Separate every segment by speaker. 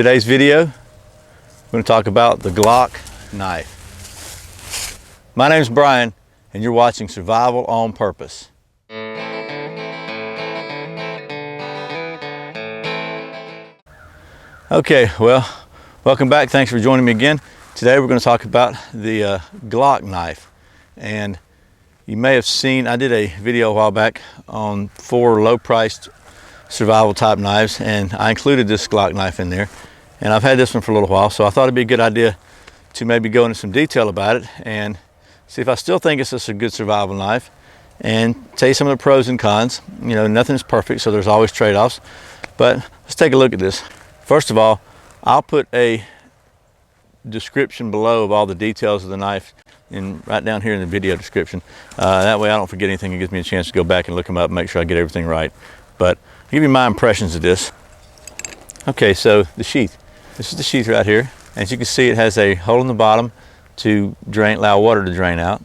Speaker 1: Today's video, we're going to talk about the Glock knife. My name's Brian, and you're watching Survival on Purpose. Okay, well, welcome back. Thanks for joining me again. Today we're going to talk about the Glock knife. And you may have seen, I did a video a while back on 4 low-priced survival type knives, and I included this Glock knife in there. And I've had this one for a little while, so I thought it'd be a good idea to maybe go into some detail about it and see if I still think it's just a good survival knife, and tell you some of the pros and cons. You know, nothing's perfect, so there's always trade-offs. But let's take a look at this. First of all, I'll put a description below of all the details of the knife right down here in the video description. That way I don't forget anything. It gives me a chance to go back and look them up and make sure I get everything right. But I'll give you my impressions of this. Okay, so the sheath. This is the sheath right here. As you can see, it has a hole in the bottom to allow water to drain out.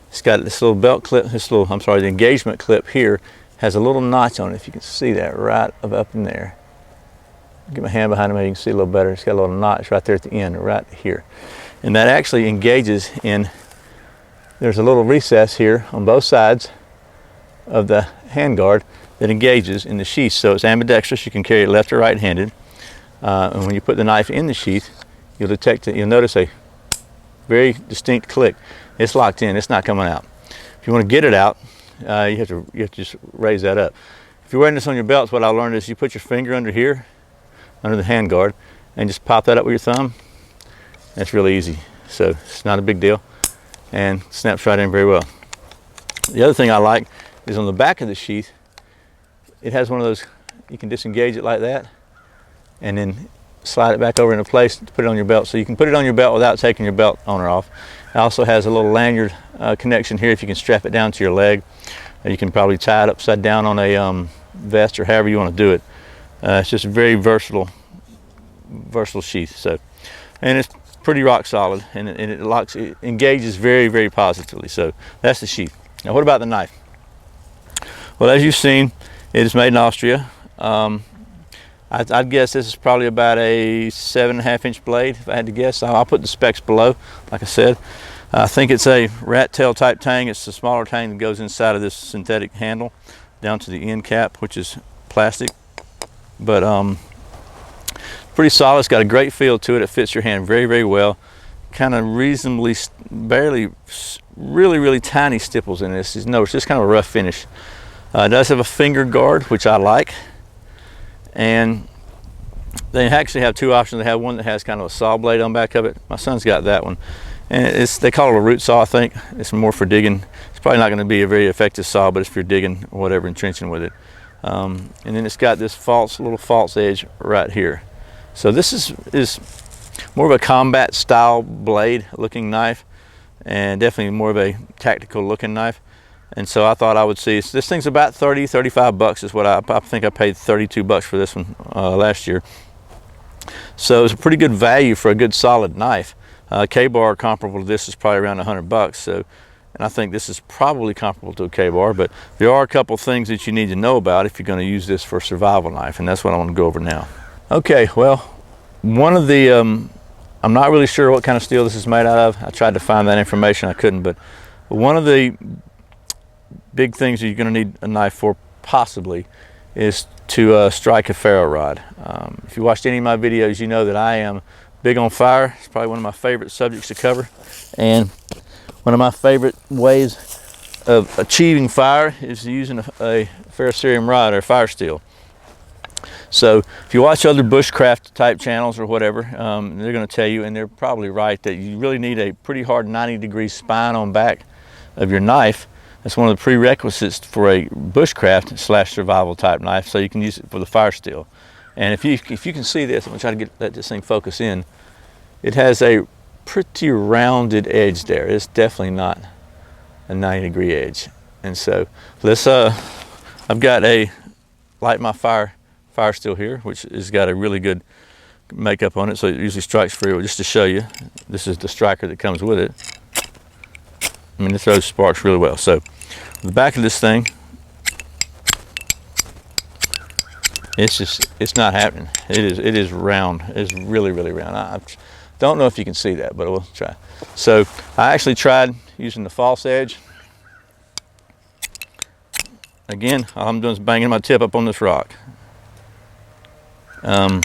Speaker 1: It's got this little belt clip, the engagement clip here has a little notch on it, if you can see that right up in there. Get my hand behind it, maybe you can see a little better. It's got a little notch right there at the end, right here. And that actually engages in, there's a little recess here on both sides of the handguard that engages in the sheath. So it's ambidextrous, you can carry it left or right-handed. And when you put the knife in the sheath, you'll detect it, you'll notice a very distinct click. It's locked in, it's not coming out. If you want to get it out, you have to just raise that up. If you're wearing this on your belts, what I learned is you put your finger under here, under the handguard, and just pop that up with your thumb. That's really easy. So it's not a big deal and snaps right in very well. The other thing I like is on the back of the sheath, it has one of those, you can disengage it like that and then slide it back over into place to put it on your belt. So you can put it on your belt without taking your belt on or off. It also has a little lanyard connection here if you can strap it down to your leg. You can probably tie it upside down on a vest or however you want to do it. It's just a very versatile sheath. So, and it's pretty rock solid, and it engages very, very positively. So that's the sheath. Now, what about the knife? Well, as you've seen, it is made in Austria. I'd guess this is probably about a 7.5-inch blade, if I had to guess. I'll put the specs below, like I said. I think it's a rat tail type tang. It's a smaller tang that goes inside of this synthetic handle down to the end cap, which is plastic. But pretty solid. It's got a great feel to it. It fits your hand very, very well. Kind of reasonably, barely, really tiny stipples in this. No, it's just kind of a rough finish. It does have a finger guard, which I like. And they actually have 2 options. They have one that has kind of a saw blade on the back of it. My son's got that one. And they call it a root saw, I think. It's more for digging. It's probably not going to be a very effective saw, but it's for digging or whatever and trenching with it. And then it's got this little false edge right here. So this is more of a combat style blade looking knife, and definitely more of a tactical looking knife. And so I thought I would see, this thing's about 35 bucks is what I think I paid 32 bucks for this one last year. So it's a pretty good value for a good solid knife. K-bar comparable to this is probably around 100 bucks. So, and I think this is probably comparable to a K-bar, but there are a couple things that you need to know about if you're going to use this for a survival knife, and that's what I want to go over now. Okay, well, one of the, I'm not really sure what kind of steel this is made out of. I tried to find that information, I couldn't, but one of the big things that you're going to need a knife for, possibly, is to strike a ferro rod. If you watched any of my videos, you know that I am big on fire. It's probably one of my favorite subjects to cover, and one of my favorite ways of achieving fire is using a ferrocerium rod or fire steel. So if you watch other bushcraft type channels or whatever, they're going to tell you, and they're probably right, that you really need a pretty hard 90-degree spine on back of your knife. That's one of the prerequisites for a bushcraft / survival type knife, so you can use it for the fire steel. And if you can see this, I'm going to try to let this thing focus in. It has a pretty rounded edge there. It's definitely not a 90-degree edge. And so let's, I've got a light my fire steel here, which has got a really good makeup on it, so it usually strikes free. Just to show you, this is the striker that comes with it. I mean, it throws sparks really well. So the back of this thing, it's not happening. It is round. It's really, really round. I don't know if you can see that, but we'll try. So I actually tried using the false edge. Again, all I'm doing is banging my tip up on this rock. No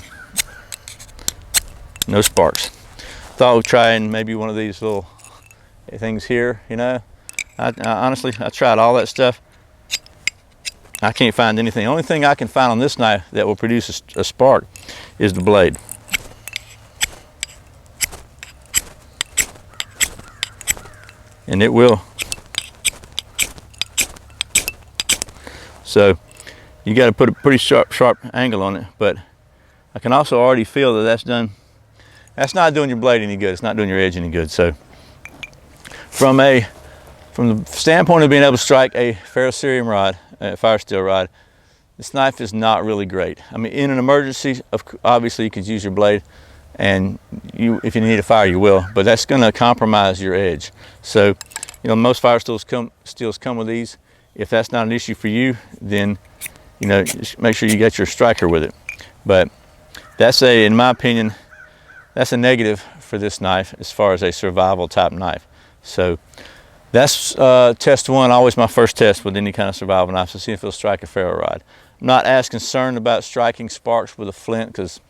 Speaker 1: sparks. Thought we'd try and maybe one of these little things here, you know. I honestly, I tried all that stuff. I can't find anything. The only thing I can find on this knife that will produce a spark is the blade. And it will. So you got to put a pretty sharp angle on it, but I can also already feel that that's not doing your blade any good. It's not doing your edge any good. So from the standpoint of being able to strike a ferrocerium rod, a fire steel rod, this knife is not really great. I mean, in an emergency, obviously you could use your blade, and if you need a fire, you will, but that's going to compromise your edge. So, you know, most fire steels come with these. If that's not an issue for you, then, you know, just make sure you get your striker with it. But in my opinion, that's a negative for this knife as far as a survival type knife. So that's test one, always my first test with any kind of survival knife, to see if it'll strike a ferro rod. I'm not as concerned about striking sparks with a flint, because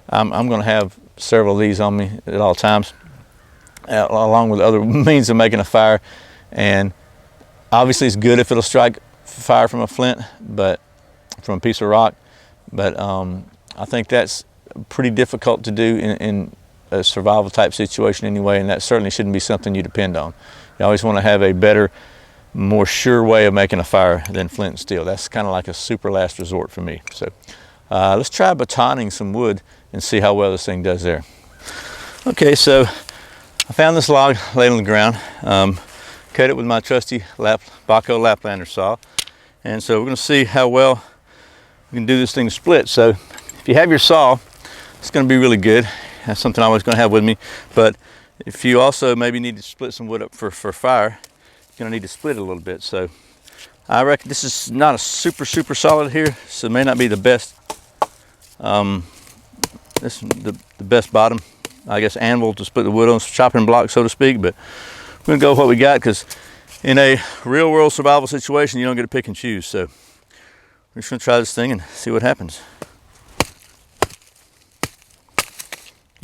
Speaker 1: I'm going to have several of these on me at all times, along with other means of making a fire. And obviously it's good if it'll strike fire from a flint, but from a piece of rock. But I think that's pretty difficult to do in a survival type situation anyway, and that certainly shouldn't be something you depend on. You always want to have a better, more sure way of making a fire than flint and steel. That's kind of like a super last resort for me. So let's try batoning some wood and see how well this thing does there. Okay, so I found this log laid on the ground, cut it with my trusty Baco Laplander saw, and so we're going to see how well we can do this thing split. So if you have your saw, it's going to be really good. That's something I'm always going to have with me. But if you also maybe need to split some wood up for fire, you're going to need to split it a little bit. So I reckon this is not a super solid here, so it may not be the best. This is the best bottom, I guess, anvil to split the wood on, chopping block, so to speak. But we're going to go with what we got, because in a real world survival situation, you don't get to pick and choose. So we're just going to try this thing and see what happens.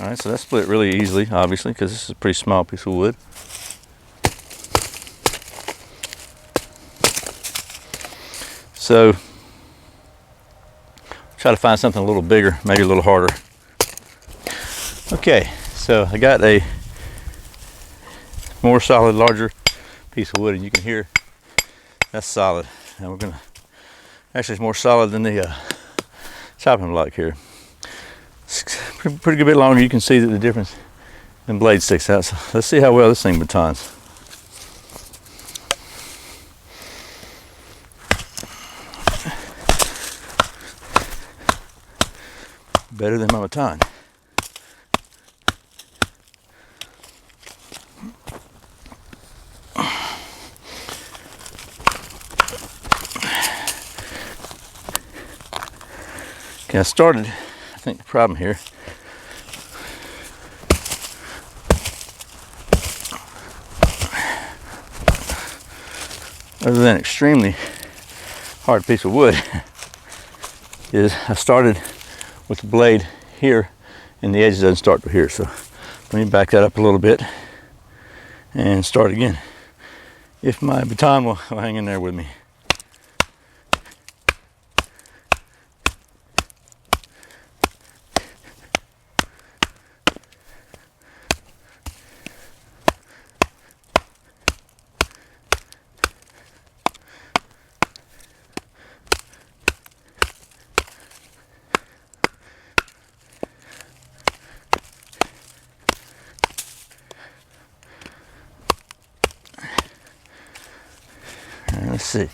Speaker 1: All right, so that split really easily, obviously, because this is a pretty small piece of wood. So try to find something a little bigger, maybe a little harder. Okay, so I got a more solid, larger piece of wood, and you can hear that's solid. And we're gonna, actually it's more solid than the chopping block here. It's pretty good bit longer. You can see that the difference in blade sticks out. So let's see how well this thing batons. Better than my baton. Okay, I started, I think the problem here, other than extremely hard piece of wood, is I started with the blade here and the edge doesn't start to here. So let me back that up a little bit and start again. If my baton will hang in there with me. Let's see.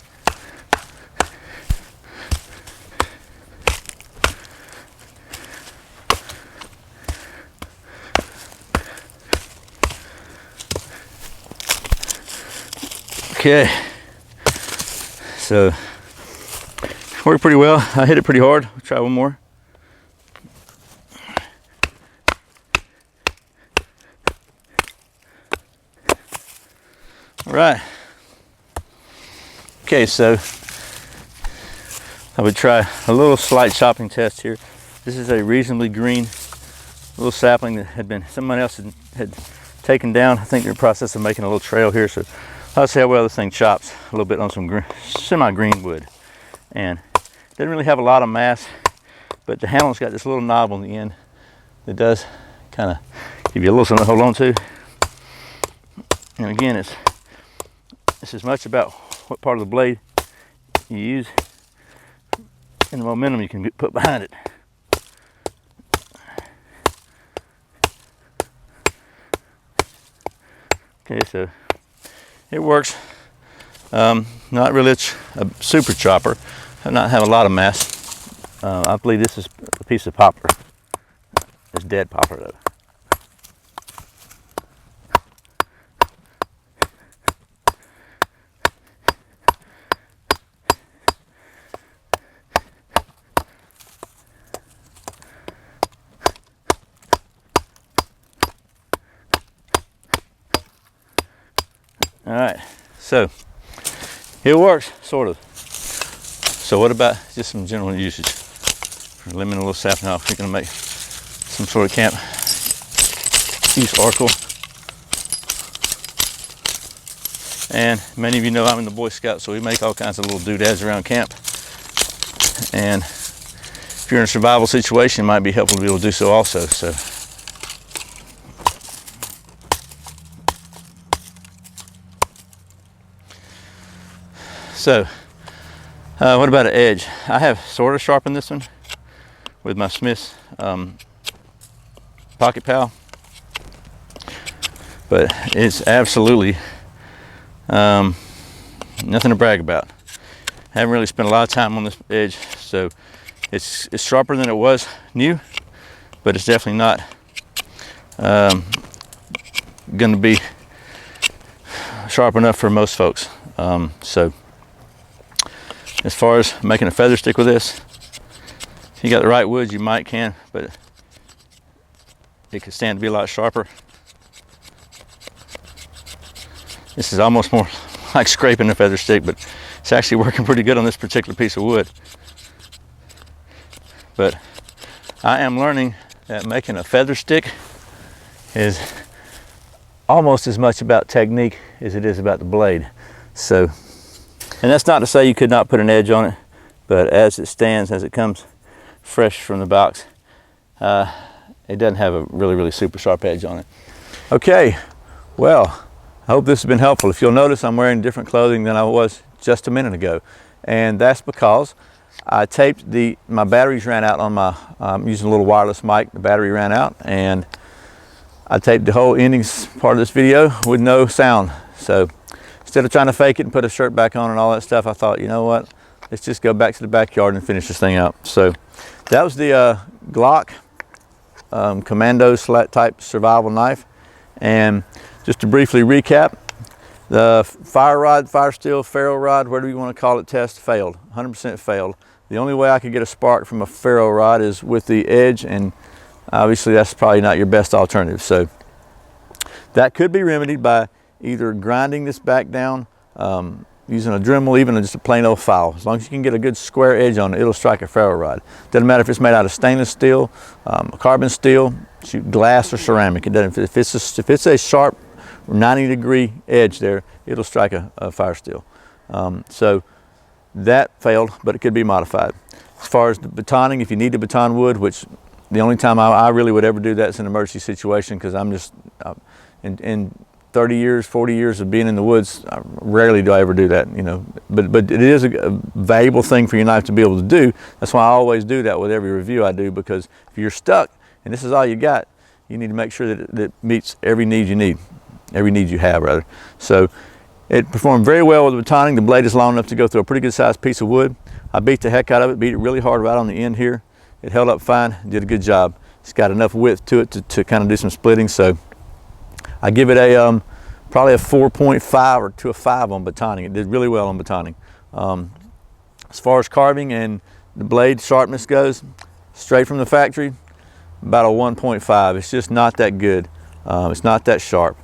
Speaker 1: Okay, so just worked pretty well. I hit it pretty hard. I'll try one more. All right. Okay, so I would try a little slight chopping test here. This is a reasonably green little sapling that had been someone else had taken down. I think they're in the process of making a little trail here, so I'll see how well this thing chops a little bit on some semi-green wood. And it doesn't really have a lot of mass, but the handle's got this little knob on the end that does kind of give you a little something to hold on to. And again, it's as much about what part of the blade you use and the momentum you can put behind it. Okay, so it works. Not really a super chopper. I not have a lot of mass. I believe this is a piece of poplar. It's dead poplar though. All right, so it works, sort of. So what about just some general usage? For limiting a little sapling off, we're gonna make some sort of camp use article. And many of you know I'm in the Boy Scouts, so we make all kinds of little doodads around camp. And if you're in a survival situation, it might be helpful to be able to do so also. So, what about an edge? I have sort of sharpened this one with my Smith's Pocket Pal, but it's absolutely nothing to brag about. I haven't really spent a lot of time on this edge, so it's sharper than it was new, but it's definitely not going to be sharp enough for most folks. So as far as making a feather stick with this, if you got the right wood, you might can, but it could stand to be a lot sharper. This is almost more like scraping a feather stick, but it's actually working pretty good on this particular piece of wood. But I am learning that making a feather stick is almost as much about technique as it is about the blade. So, and that's not to say you could not put an edge on it, but as it stands, as it comes fresh from the box, it doesn't have a really super sharp edge on it. Okay, well, I hope this has been helpful. If you'll notice, I'm wearing different clothing than I was just a minute ago, and that's because I taped my batteries ran out on my, I'm using a little wireless mic, the battery ran out, and I taped the whole endings part of this video with no sound. So instead of trying to fake it and put a shirt back on and all that stuff, I thought, you know what, let's just go back to the backyard and finish this thing out. So that was the Glock Commando type survival knife. And just to briefly recap, the fire rod, fire steel, ferro rod, whatever you want to call it, test failed, 100% failed. The only way I could get a spark from a ferro rod is with the edge, and obviously that's probably not your best alternative. So that could be remedied by either grinding this back down, using a Dremel, even just a plain old file. As long as you can get a good square edge on it, it'll strike a ferro rod. Doesn't matter if it's made out of stainless steel, carbon steel, glass, or ceramic. It doesn't. If it's a sharp 90-degree edge there, it'll strike a fire steel. So that failed, but it could be modified. As far as the batoning, if you need to baton wood, which the only time I really would ever do that is an emergency situation, because I'm just in 30 years, 40 years of being in the woods, rarely do I ever do that, you know. But it is a valuable thing for your knife to be able to do. That's why I always do that with every review I do, because if you're stuck and this is all you got, you need to make sure that it meets every need you need, every need you have rather. So it performed very well with the batoning. The blade is long enough to go through a pretty good sized piece of wood. I beat the heck out of it, beat it really hard right on the end here. It held up fine, did a good job. It's got enough width to it to kind of do some splitting. So I give it a probably a 4.5 or to a 5 on batoning. It did really well on batoning. As far as carving and the blade sharpness goes, straight from the factory, about a 1.5. It's just not that good. It's not that sharp,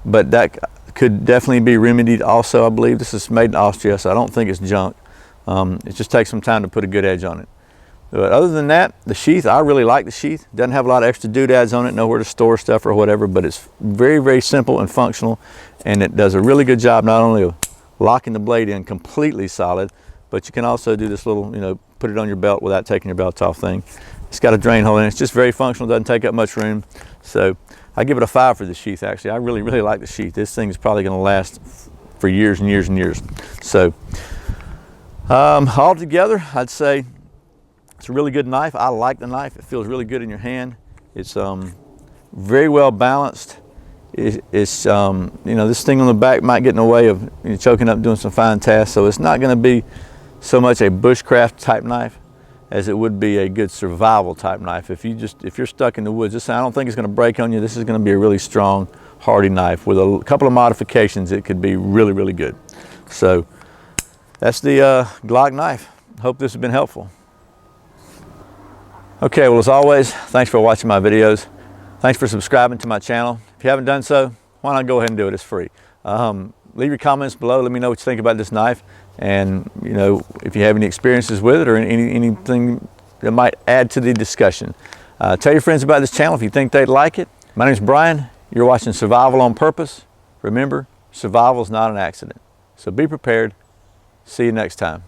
Speaker 1: but that could definitely be remedied also. I believe this is made in Austria, so I don't think it's junk. It just takes some time to put a good edge on it. But other than that, the sheath, I really like the sheath. Doesn't have a lot of extra doodads on it, nowhere to store stuff or whatever, but it's very, very simple and functional, and it does a really good job not only of locking the blade in completely solid, but you can also do this little, put it on your belt without taking your belt off thing. It's got a drain hole in it. It's just very functional, doesn't take up much room. So I give it a 5 for the sheath, actually. I really, really like the sheath. This thing is probably going to last for years and years and years. So altogether, I'd say it's a really good knife. I like the knife. It feels really good in your hand. It's very well balanced. It's this thing on the back might get in the way of choking up doing some fine tasks, so it's not going to be so much a bushcraft type knife as it would be a good survival type knife. If you're stuck in the woods, I don't think it's going to break on you. This is going to be a really strong, hardy knife. With a couple of modifications, it could be really, really good. So that's the Glock knife. Hope this has been helpful. Okay, well, as always, thanks for watching my videos. Thanks for subscribing to my channel. If you haven't done so, why not go ahead and do it? It's free. Leave your comments below. Let me know what you think about this knife, and if you have any experiences with it or anything that might add to the discussion. Tell your friends about this channel if you think they'd like it. My name is Brian. You're watching Survival on Purpose. Remember, survival is not an accident. So be prepared. See you next time.